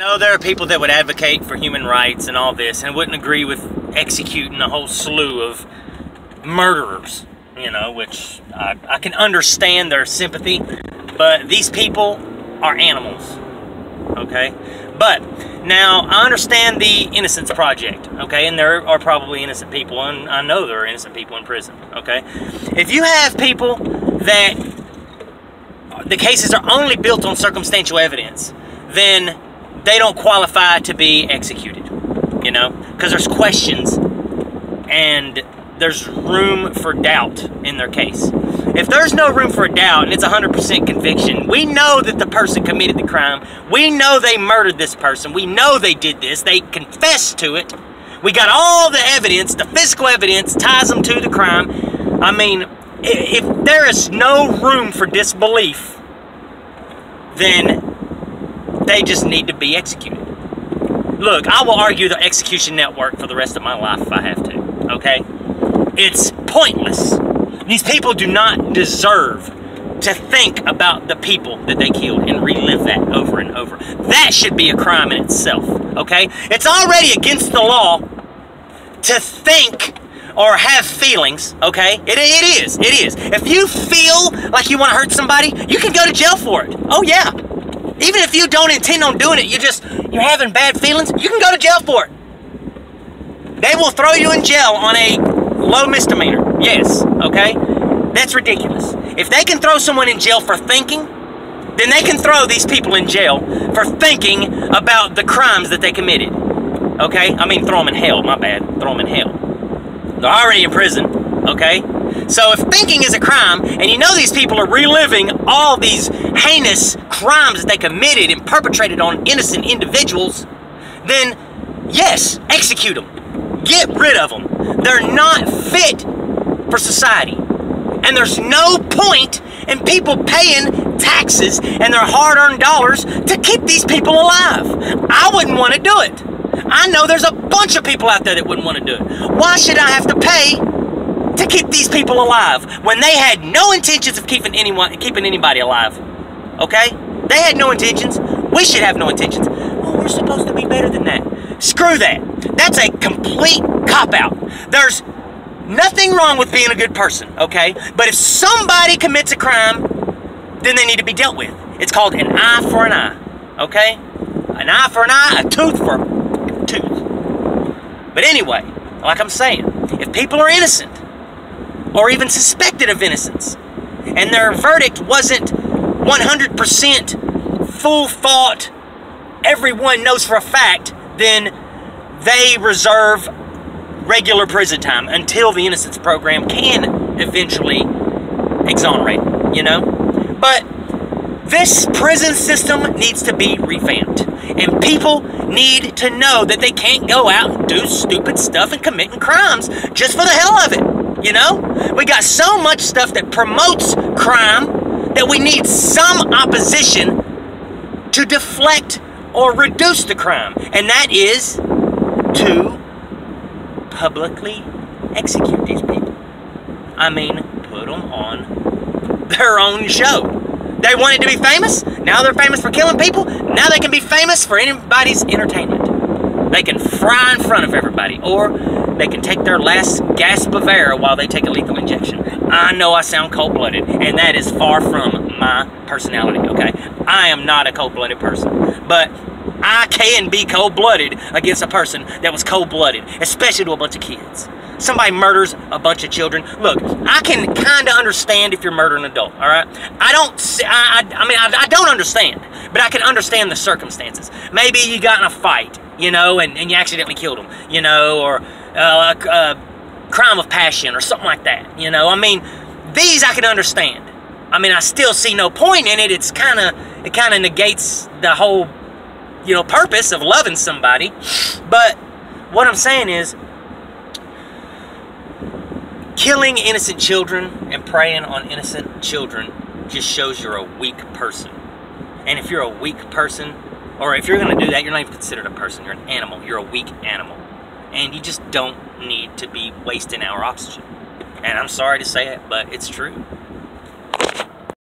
No, there are people that would advocate for human rights and all this and wouldn't agree with executing a whole slew of murderers, you know, which I can understand their sympathy, but these people are animals, okay? But now I understand the Innocence Project, okay? And there are probably innocent people, and I know there are innocent people in prison, okay? If you have people that the cases are only built on circumstantial evidence, then they don't qualify to be executed, you know, because there's questions and there's room for doubt in their case. If there's no room for doubt and it's 100% conviction, we know that the person committed the crime. We know they murdered this person. We know they did this. They confessed to it. We got all the evidence, the physical evidence ties them to the crime. I mean, if there is no room for disbelief, then they just need to be executed. Look, I will argue the execution network for the rest of my life if I have to, okay? It's pointless. These people do not deserve to think about the people that they killed and relive that over and over. That should be a crime in itself, okay? It's already against the law to think or have feelings, okay? It is. If you feel like you want to hurt somebody, you can go to jail for it. Oh yeah. Even if you don't intend on doing it, you're having bad feelings, you can go to jail for it. They will throw you in jail on a low misdemeanor. Yes, okay? That's ridiculous. If they can throw someone in jail for thinking, then they can throw these people in jail for thinking about the crimes that they committed. Okay? I mean, throw them in hell, my bad. Throw them in hell. They're already in prison, okay? So if thinking is a crime, and you know these people are reliving all these heinous crimes that they committed and perpetrated on innocent individuals, then yes, execute them. Get rid of them. They're not fit for society. And there's no point in people paying taxes and their hard-earned dollars to keep these people alive. I wouldn't want to do it. I know there's a bunch of people out there that wouldn't want to do it. Why should I have to pay to keep these people alive when they had no intentions of keeping anybody alive? Okay? They had no intentions. We should have no intentions. Well, we're supposed to be better than that. Screw that. That's a complete cop-out. There's nothing wrong with being a good person, okay? But if somebody commits a crime, then they need to be dealt with. It's called an eye for an eye, okay? An eye for an eye, a tooth for a tooth. But anyway, like I'm saying, if people are innocent, or even suspected of innocence, and their verdict wasn't 100% full thought, everyone knows for a fact, then they reserve regular prison time until the Innocence Program can eventually exonerate, you know? But this prison system needs to be revamped. And people need to know that they can't go out and do stupid stuff and committing crimes just for the hell of it, you know? We got so much stuff that promotes crime that we need some opposition to deflect or reduce the crime. And that is to publicly execute these people. I mean, put them on their own show. They wanted to be famous. Now they're famous for killing people. Now they can be famous for anybody's entertainment. They can fry in front of everybody, or they can take their last gasp of air while they take a lethal injection. I know I sound cold-blooded, and that is far from my personality, okay? I am not a cold-blooded person, but I can be cold-blooded against a person that was cold-blooded, especially to a bunch of kids. Somebody murders a bunch of children. Look, I can kind of understand if you're murdering an adult, all right? I don't understand, but I can understand the circumstances. Maybe you got in a fight, you know, and you accidentally killed them, you know, or a crime of passion or something like that, you know? I mean, these I can understand. I mean, I still see no point in it. It kind of negates the whole, you know, purpose of loving somebody. But what I'm saying is, killing innocent children and preying on innocent children just shows you're a weak person. And if you're a weak person, or if you're going to do that, you're not even considered a person. You're an animal. You're a weak animal. And you just don't need to be wasting our oxygen. And I'm sorry to say it, but it's true.